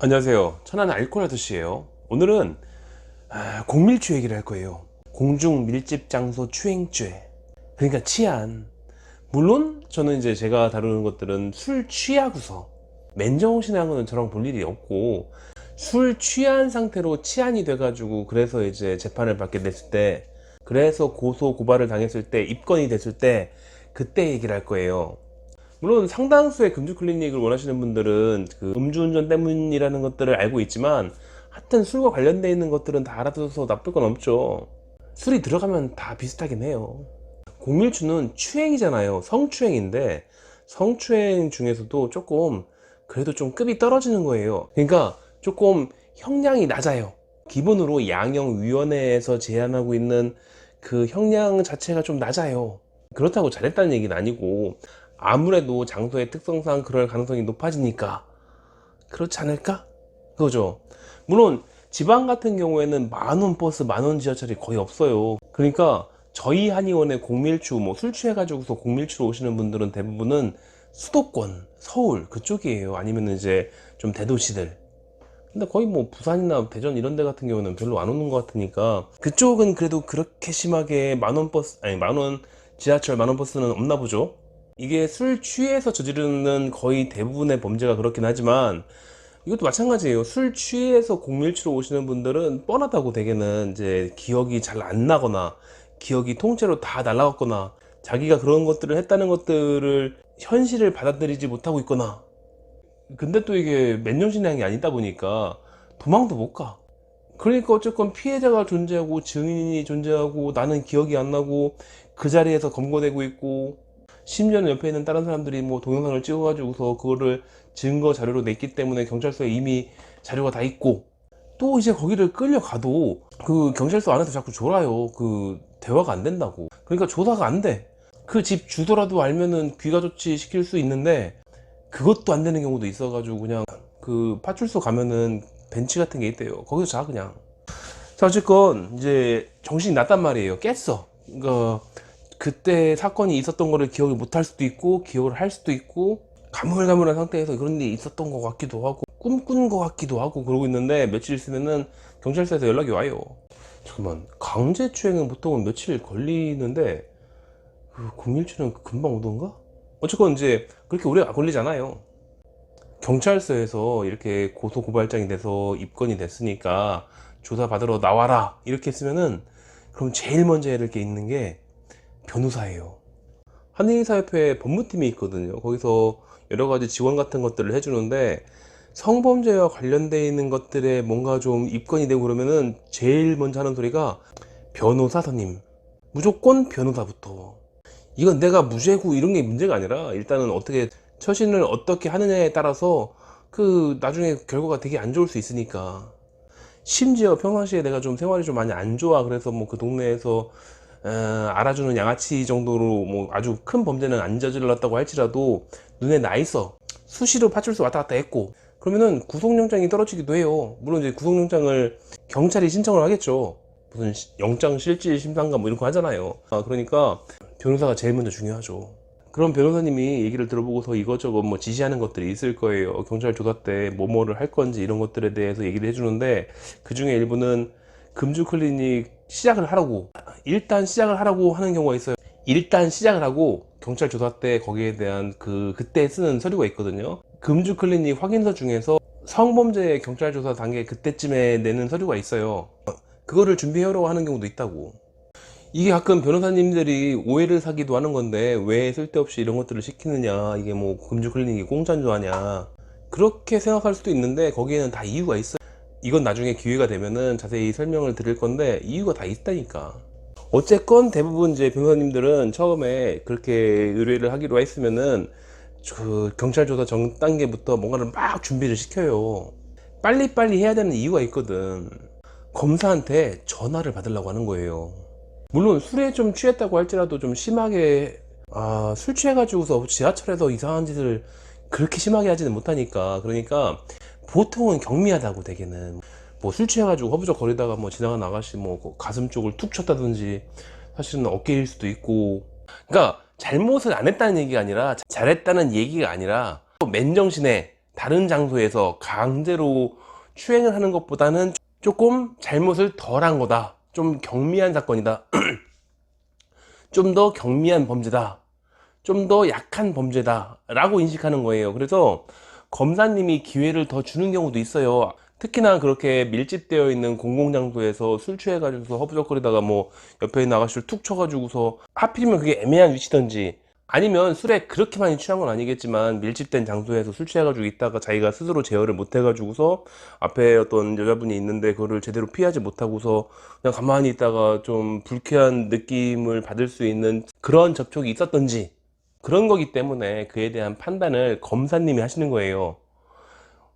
안녕하세요. 천안 알코올 아저씨예요. 오늘은 공밀주 얘기를 할 거예요. 공중 밀집 장소 추행죄. 그러니까 치안. 물론 저는 이제 제가 다루는 것들은 술 취하고서 맨정신에 한 거는 저랑 볼 일이 없고, 술 취한 상태로 치안이 돼가지고 그래서 이제 재판을 받게 됐을 때, 그래서 고소 고발을 당했을 때, 입건이 됐을 때, 그때 얘기를 할 거예요. 물론 상당수의 금주 클리닉을 원하시는 분들은 그 음주운전 때문이라는 것들을 알고 있지만, 하여튼 술과 관련되어 있는 것들은 다 알아둬서 나쁠 건 없죠. 술이 들어가면 다 비슷하긴 해요. 공밀주는 추행이잖아요. 성추행인데 성추행 중에서도 조금 그래도 좀 급이 떨어지는 거예요. 그러니까 조금 형량이 낮아요. 기본으로 양형위원회에서 제한하고 있는 그 형량 자체가 좀 낮아요. 그렇다고 잘했다는 얘기는 아니고, 아무래도 장소의 특성상 그럴 가능성이 높아지니까 그렇지 않을까? 그거죠. 물론 지방 같은 경우에는 만원 버스, 만원 지하철이 거의 없어요. 그러니까 저희 한의원의 공밀주, 뭐 술 취해가지고서 공밀주로 오시는 분들은 대부분은 수도권, 서울 그쪽이에요. 아니면 이제 좀 대도시들. 근데 거의 뭐 부산이나 대전 이런 데 같은 경우는 별로 안 오는 것 같으니까, 그쪽은 그래도 그렇게 심하게 만원 버스, 아니 만원 지하철, 만원 버스는 없나 보죠. 이게 술 취해서 저지르는 거의 대부분의 범죄가 그렇긴 하지만, 이것도 마찬가지예요. 술 취해서 공밀치로 오시는 분들은 뻔하다고, 대개는 이제 기억이 잘 안 나거나 기억이 통째로 다 날아갔거나 자기가 그런 것들을 했다는 것들을 현실을 받아들이지 못하고 있거나, 근데 또 이게 맨정신량이 아니다 보니까 도망도 못 가. 그러니까 어쨌건 피해자가 존재하고 증인이 존재하고 나는 기억이 안 나고 그 자리에서 검거되고 있고, 심지어는 옆에 있는 다른 사람들이 뭐 동영상을 찍어가지고서 그거를 증거 자료로 냈기 때문에 경찰서에 이미 자료가 다 있고, 또 이제 거기를 끌려가도 그 경찰서 안에서 자꾸 졸아요. 그 대화가 안 된다고. 그러니까 조사가 안 돼. 그 집 주소라도 알면은 귀가 조치 시킬 수 있는데 그것도 안 되는 경우도 있어가지고, 그냥 그 파출소 가면은 벤치 같은 게 있대요. 거기서 자 그냥. 자, 어쨌건 이제 정신이 났단 말이에요. 깼어. 그러니까 그때 사건이 있었던 거를 기억을 못 할 수도 있고 기억을 할 수도 있고, 가물가물한 상태에서 그런 일이 있었던 것 같기도 하고 꿈꾼 것 같기도 하고 그러고 있는데, 며칠 있으면은 경찰서에서 연락이 와요. 잠깐만, 강제추행은 보통은 며칠 걸리는데 그 공밀추는 금방 오던가? 어쨌건 이제 그렇게 오래 걸리잖아요. 경찰서에서 이렇게 고소고발장이 돼서 입건이 됐으니까 조사받으러 나와라 이렇게 했으면은, 그럼 제일 먼저 해야 될 게 있는 게 변호사예요. 한의사협회 법무팀이 있거든요. 거기서 여러 가지 지원 같은 것들을 해주는데, 성범죄와 관련되어 있는 것들에 뭔가 좀 입건이 되고 그러면은 제일 먼저 하는 소리가 변호사 선임. 무조건 변호사부터. 이건 내가 무죄고 이런 게 문제가 아니라, 일단은 어떻게 처신을 어떻게 하느냐에 따라서 그 나중에 결과가 되게 안 좋을 수 있으니까. 심지어 평상시에 내가 좀 생활이 좀 많이 안 좋아, 그래서 뭐 그 동네에서 알아주는 양아치 정도로 뭐 아주 큰 범죄는 안 저질렀다고 할지라도 눈에 나 있어, 수시로 파출소 왔다 갔다 했고, 그러면은 구속영장이 떨어지기도 해요. 물론 이제 구속영장을 경찰이 신청을 하겠죠. 무슨 영장실질심사인가 뭐 이런 거 하잖아요. 그러니까 변호사가 제일 먼저 중요하죠. 그럼 변호사님이 얘기를 들어보고서 이것저것 뭐 지시하는 것들이 있을 거예요. 경찰 조사 때 뭐뭐를 할 건지 이런 것들에 대해서 얘기를 해주는데, 그 중에 일부는 금주 클리닉 시작을 하라고, 일단 시작을 하라고 하는 경우가 있어요. 일단 시작을 하고 경찰 조사 때 거기에 대한 그때 쓰는 서류가 있거든요. 금주 클리닉 확인서 중에서 성범죄 경찰 조사 단계 그때쯤에 내는 서류가 있어요. 그거를 준비하라고 하는 경우도 있다고. 이게 가끔 변호사님들이 오해를 사기도 하는 건데, 왜 쓸데없이 이런 것들을 시키느냐, 이게 뭐 금주 클리닉이 공짜인 줄 아냐, 그렇게 생각할 수도 있는데 거기에는 다 이유가 있어요. 이건 나중에 기회가 되면은 자세히 설명을 드릴 건데, 이유가 다 있다니까. 어쨌건 대부분 이제 변호사님들은 처음에 그렇게 의뢰를 하기로 했으면은 그 경찰 조사 전 단계부터 뭔가를 막 준비를 시켜요. 빨리빨리 해야 되는 이유가 있거든. 검사한테 전화를 받으려고 하는 거예요. 물론 술에 좀 취했다고 할지라도 좀 심하게, 술 취해가지고서 지하철에서 이상한 짓을 그렇게 심하게 하지는 못하니까. 그러니까 보통은 경미하다고, 대개는 뭐 술 취해가지고 허부적 거리다가 뭐 지나가는 아가씨 뭐 가슴 쪽을 툭 쳤다든지, 사실은 어깨일 수도 있고. 그러니까 잘못을 안 했다는 얘기가 아니라, 잘했다는 얘기가 아니라 맨정신에 다른 장소에서 강제로 추행을 하는 것보다는 조금 잘못을 덜한 거다, 좀 경미한 사건이다, 좀 더 경미한 범죄다, 좀 더 약한 범죄다 라고 인식하는 거예요. 그래서 검사님이 기회를 더 주는 경우도 있어요. 특히나 그렇게 밀집되어 있는 공공장소에서 술 취해가지고서 허부적거리다가 뭐 옆에 있는 아가씨를 툭 쳐가지고서, 하필이면 그게 애매한 위치던지, 아니면 술에 그렇게 많이 취한 건 아니겠지만 밀집된 장소에서 술 취해가지고 있다가 자기가 스스로 제어를 못해가지고서 앞에 어떤 여자분이 있는데 그거를 제대로 피하지 못하고서 그냥 가만히 있다가 좀 불쾌한 느낌을 받을 수 있는 그런 접촉이 있었던지, 그런 거기 때문에 그에 대한 판단을 검사님이 하시는 거예요.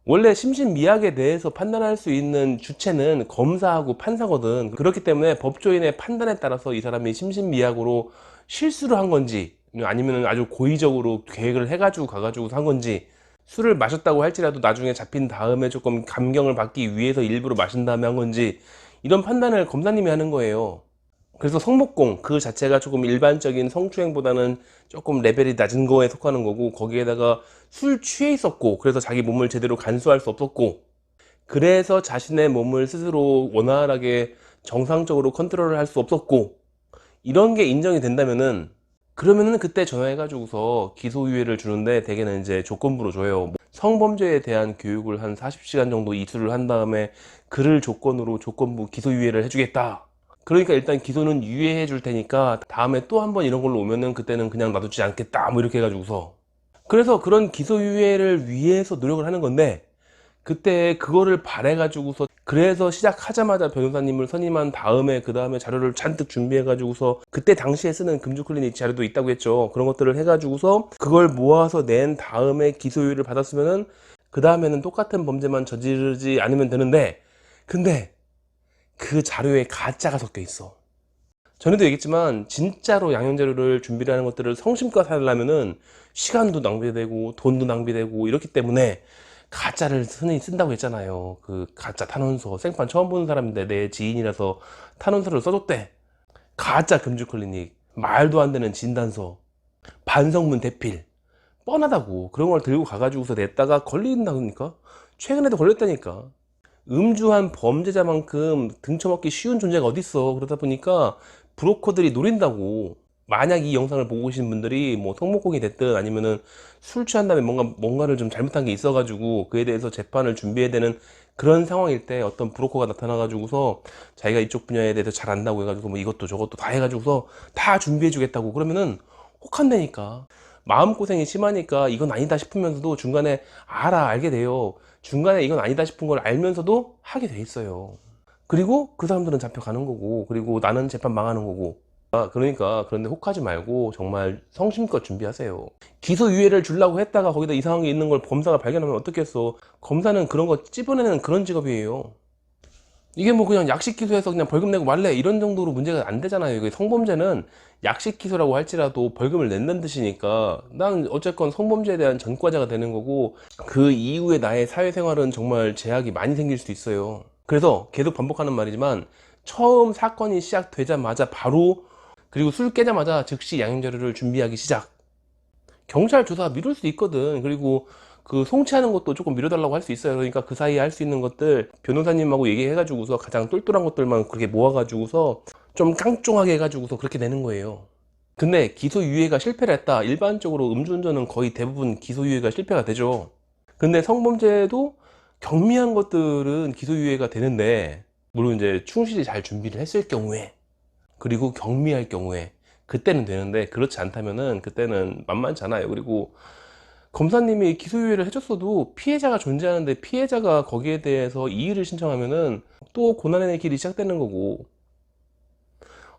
원래 심신미약에 대해서 판단할 수 있는 주체는 검사하고 판사거든. 그렇기 때문에 법조인의 판단에 따라서 이 사람이 심신미약으로 실수를 한 건지, 아니면 아주 고의적으로 계획을 해가지고 가가지고 한 건지, 술을 마셨다고 할지라도 나중에 잡힌 다음에 조금 감경을 받기 위해서 일부러 마신 다음에 한 건지, 이런 판단을 검사님이 하는 거예요. 그래서 성목공 그 자체가 조금 일반적인 성추행보다는 조금 레벨이 낮은 거에 속하는 거고, 거기에다가 술 취해 있었고, 그래서 자기 몸을 제대로 간수할 수 없었고, 그래서 자신의 몸을 스스로 원활하게 정상적으로 컨트롤을 할 수 없었고, 이런 게 인정이 된다면은, 그러면은 그때 전화해가지고서 기소유예를 주는데 대개는 이제 조건부로 줘요. 성범죄에 대한 교육을 한 40시간 정도 이수를 한 다음에 그를 조건으로 조건부 기소유예를 해주겠다. 그러니까 일단 기소는 유예해 줄 테니까 다음에 또 한 번 이런 걸로 오면은 그때는 그냥 놔두지 않겠다, 뭐 이렇게 해가지고서. 그래서 그런 기소유예를 위해서 노력을 하는 건데, 그때 그거를 바래가지고서, 그래서 시작하자마자 변호사님을 선임한 다음에 그 다음에 자료를 잔뜩 준비해가지고서, 그때 당시에 쓰는 금주클리닉 자료도 있다고 했죠. 그런 것들을 해가지고서 그걸 모아서 낸 다음에 기소유예를 받았으면은 그 다음에는 똑같은 범죄만 저지르지 않으면 되는데, 근데 그 자료에 가짜가 섞여 있어. 전에도 얘기했지만 진짜로 양형자료를 준비를 하는 것들을 성심껏 하려면은 시간도 낭비되고 돈도 낭비되고 이렇기 때문에 가짜를 흔히 쓴다고 했잖아요. 그 가짜 탄원서, 생판 처음 보는 사람인데 내 지인이라서 탄원서를 써줬대. 가짜 금주클리닉, 말도 안 되는 진단서, 반성문 대필, 뻔하다고. 그런 걸 들고 가가지고서 냈다가 걸린다니까. 최근에도 걸렸다니까. 음주한 범죄자만큼 등쳐먹기 쉬운 존재가 어딨어. 그러다 보니까 브로커들이 노린다고. 만약 이 영상을 보고 계신 분들이 뭐 성목공이 됐든 아니면은 술 취한 다음에 뭔가를 좀 잘못한 게 있어가지고 그에 대해서 재판을 준비해야 되는 그런 상황일 때 어떤 브로커가 나타나가지고서 자기가 이쪽 분야에 대해서 잘 안다고 해가지고 뭐 이것도 저것도 다 해가지고서 다 준비해주겠다고 그러면은 혹한다니까. 마음고생이 심하니까 이건 아니다 싶으면서도 중간에 알게 돼요. 중간에 이건 아니다 싶은 걸 알면서도 하게 돼 있어요. 그리고 그 사람들은 잡혀가는 거고, 그리고 나는 재판 망하는 거고. 그러니까 그런데 혹하지 말고 정말 성심껏 준비하세요. 기소유예를 주려고 했다가 거기다 이상한 게 있는 걸 검사가 발견하면 어떻겠어. 검사는 그런 거 찝어내는 그런 직업이에요. 이게 뭐 그냥 약식 기소해서 그냥 벌금 내고 말래 이런 정도로 문제가 안 되잖아요. 이게 성범죄는 약식 기소라고 할지라도 벌금을 낸다는 뜻이니까 난 어쨌건 성범죄에 대한 전과자가 되는 거고, 그 이후에 나의 사회생활은 정말 제약이 많이 생길 수도 있어요. 그래서 계속 반복하는 말이지만 처음 사건이 시작되자마자 바로, 그리고 술 깨자마자 즉시 양형자료를 준비하기 시작. 경찰 조사 미룰 수 있거든. 그리고 그 송치하는 것도 조금 미뤄달라고 할 수 있어요. 그러니까 그 사이에 할 수 있는 것들 변호사님하고 얘기해가지고서 가장 똘똘한 것들만 그렇게 모아가지고서 좀 깡쫑하게 해가지고서 그렇게 내는 거예요. 근데 기소유예가 실패를 했다. 일반적으로 음주운전은 거의 대부분 기소유예가 실패가 되죠. 근데 성범죄도 경미한 것들은 기소유예가 되는데, 물론 이제 충실히 잘 준비를 했을 경우에, 그리고 경미할 경우에 그때는 되는데, 그렇지 않다면은 그때는 만만치 않아요. 그리고 검사님이 기소유예를 해줬어도 피해자가 존재하는데 피해자가 거기에 대해서 이의를 신청하면은 또 고난의 길이 시작되는 거고.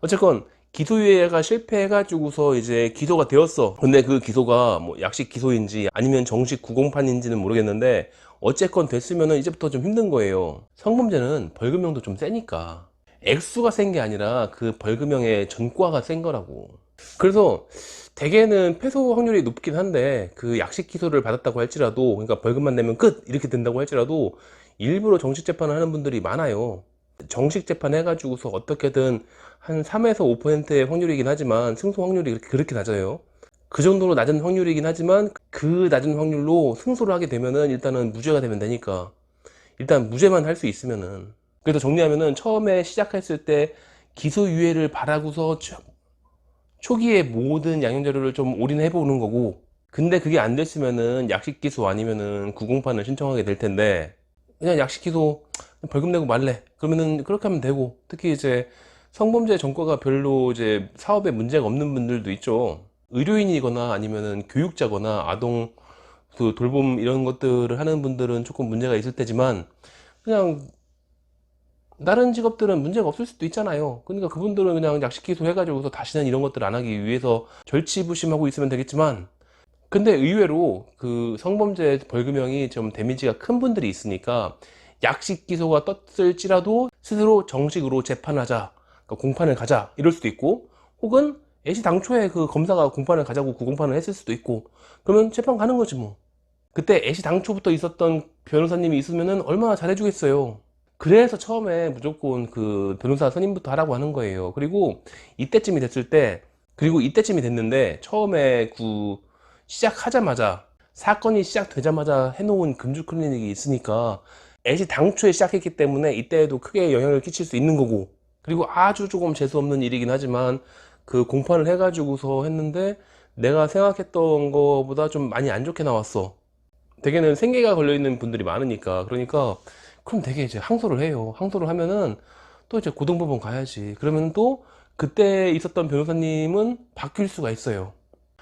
어쨌건 기소유예가 실패해가지고서 이제 기소가 되었어. 근데 그 기소가 뭐 약식 기소인지 아니면 정식 구공판인지는 모르겠는데 어쨌건 됐으면은 이제부터 좀 힘든 거예요. 성범죄는 벌금형도 좀 세니까. 액수가 센 게 아니라 그 벌금형의 전과가 센 거라고. 그래서 대개는 패소 확률이 높긴 한데, 그 약식 기소를 받았다고 할지라도, 그러니까 벌금만 내면 끝 이렇게 된다고 할지라도 일부러 정식 재판을 하는 분들이 많아요. 정식 재판 해가지고서 어떻게든 한 3에서 5%의 확률이긴 하지만 승소 확률이 그렇게 낮아요. 그 정도로 낮은 확률이긴 하지만 그 낮은 확률로 승소를 하게 되면은 일단은 무죄가 되면 되니까 일단 무죄만 할 수 있으면은. 그래서 정리하면은 처음에 시작했을 때 기소유예를 바라고서 초기에 모든 양형 자료를 좀 올인해 보는 거고, 근데 그게 안 됐으면은 약식 기소 아니면은 구공판을 신청하게 될 텐데, 그냥 약식 기소 벌금 내고 말래 그러면은 그렇게 하면 되고, 특히 이제 성범죄 전과가 별로 이제 사업에 문제가 없는 분들도 있죠. 의료인이거나 아니면은 교육자거나 아동 그 돌봄 이런 것들을 하는 분들은 조금 문제가 있을 테지만, 그냥 다른 직업들은 문제가 없을 수도 있잖아요. 그러니까 그분들은 그냥 약식 기소해가지고서 다시는 이런 것들 안 하기 위해서 절치부심하고 있으면 되겠지만, 근데 의외로 그 성범죄 벌금형이 좀 데미지가 큰 분들이 있으니까 약식 기소가 떴을지라도 스스로 정식으로 재판하자, 그러니까 공판을 가자 이럴 수도 있고, 혹은 애시당초에 그 검사가 공판을 가자고 구공판을 했을 수도 있고, 그러면 재판 가는 거지 뭐. 그때 애시당초부터 있었던 변호사님이 있으면은 얼마나 잘해주겠어요. 그래서 처음에 무조건 그 변호사 선임부터 하라고 하는 거예요. 이때쯤이 됐을 때, 그리고 이때쯤이 됐는데 처음에 그 시작하자마자, 사건이 시작되자마자 해놓은 금주 클리닉이 있으니까 애시 당초에 시작했기 때문에 이때에도 크게 영향을 끼칠 수 있는 거고, 그리고 아주 조금 재수없는 일이긴 하지만 그 공판을 해가지고서 했는데 내가 생각했던 거보다 좀 많이 안 좋게 나왔어. 대개는 생계가 걸려있는 분들이 많으니까. 그러니까 그럼 되게 이제 항소를 해요. 항소를 하면은 또 이제 고등법원 가야지. 그러면 또 그때 있었던 변호사님은 바뀔 수가 있어요.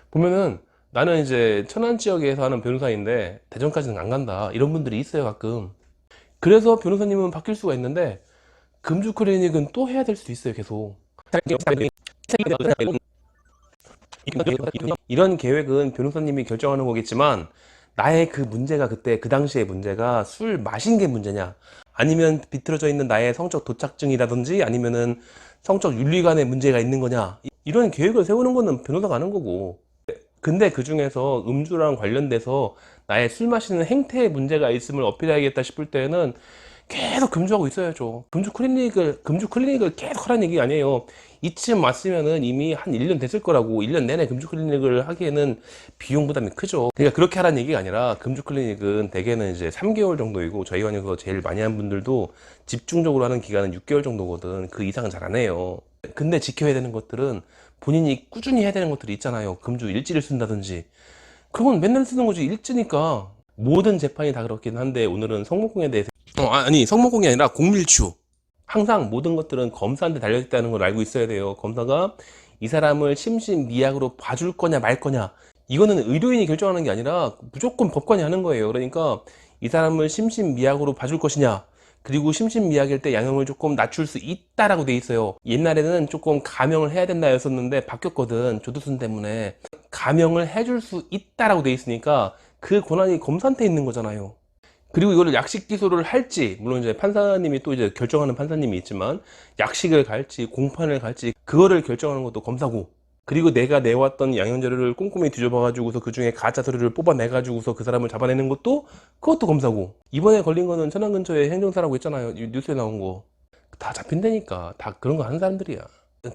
보면은 나는 이제 천안 지역에서 하는 변호사인데 대전까지는 안 간다 이런 분들이 있어요, 가끔. 그래서 변호사님은 바뀔 수가 있는데 금주 클리닉은 또 해야 될 수도 있어요, 계속. 이런 계획은 변호사님이 결정하는 거겠지만, 나의 그 문제가 그때 그 당시의 문제가 술 마신 게 문제냐, 아니면 비틀어져 있는 나의 성적 도착증이라든지 아니면은 성적 윤리관에 문제가 있는 거냐, 이런 계획을 세우는 거는 변호사가 하는 거고. 근데 그 중에서 음주랑 관련돼서 나의 술 마시는 행태에 문제가 있음을 어필해야겠다 싶을 때는 계속 금주하고 있어야죠. 금주 클리닉을 계속 하라는 얘기 아니에요. 이쯤 왔으면은 이미 한 1년 됐을 거라고. 1년 내내 금주 클리닉을 하기에는 비용 부담이 크죠. 그러니까 그렇게 하라는 얘기가 아니라, 금주 클리닉은 대개는 이제 3개월 정도이고, 저희 관에서 제일 많이 한 분들도 집중적으로 하는 기간은 6개월 정도거든. 그 이상은 잘 안 해요. 근데 지켜야 되는 것들은 본인이 꾸준히 해야 되는 것들이 있잖아요. 금주 일지를 쓴다든지. 그건 맨날 쓰는 거지, 일지니까. 모든 재판이 다 그렇긴 한데 오늘은 성목공에 대해서, 아니 성목공이 아니라 공밀추. 항상 모든 것들은 검사한테 달려있다는 걸 알고 있어야 돼요. 검사가 이 사람을 심신미약으로 봐줄 거냐 말 거냐, 이거는 의료인이 결정하는 게 아니라 무조건 법관이 하는 거예요. 그러니까 이 사람을 심신미약으로 봐줄 것이냐, 그리고 심신미약일 때 양형을 조금 낮출 수 있다라고 돼 있어요. 옛날에는 조금 감형을 해야 된다 였었는데 바뀌었거든, 조두순 때문에. 감형을 해줄 수 있다라고 돼 있으니까 그 권한이 검사한테 있는 거잖아요. 그리고 이거를 약식 기소를 할지, 물론 이제 판사님이 또 이제 결정하는 판사님이 있지만, 약식을 갈지 공판을 갈지 그거를 결정하는 것도 검사고, 그리고 내가 내왔던 양형 자료를 꼼꼼히 뒤져봐 가지고서 그 중에 가짜 서류를 뽑아내 가지고서 그 사람을 잡아내는 것도, 그것도 검사고. 이번에 걸린 거는 천안 근처에 행정사라고 했잖아요, 뉴스에 나온 거. 다 잡힌다니까. 다 그런 거 하는 사람들이야.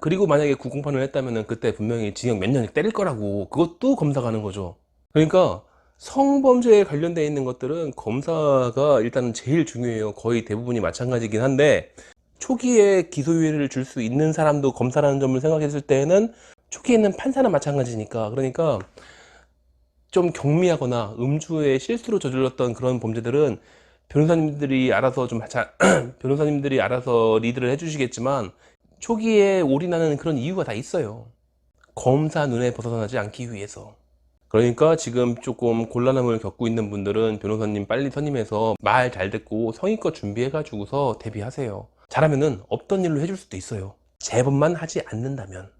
그리고 만약에 구공판을 했다면은 그때 분명히 징역 몇 년 때릴 거라고. 그것도 검사가 하는 거죠. 그러니까 성범죄에 관련되어 있는 것들은 검사가 일단은 제일 중요해요. 거의 대부분이 마찬가지긴 한데, 초기에 기소유예를 줄 수 있는 사람도 검사라는 점을 생각했을 때는 초기에는 판사는 마찬가지니까. 그러니까 좀 경미하거나 음주에 실수로 저질렀던 그런 범죄들은 변호사님들이 알아서 변호사님들이 알아서 리드를 해주시겠지만, 초기에 올인하는 그런 이유가 다 있어요. 검사 눈에 벗어나지 않기 위해서. 그러니까 지금 조금 곤란함을 겪고 있는 분들은 변호사님 빨리 선임해서 말 잘 듣고 성의껏 준비해가지고서 대비하세요. 잘하면은 없던 일로 해줄 수도 있어요. 제법만 하지 않는다면.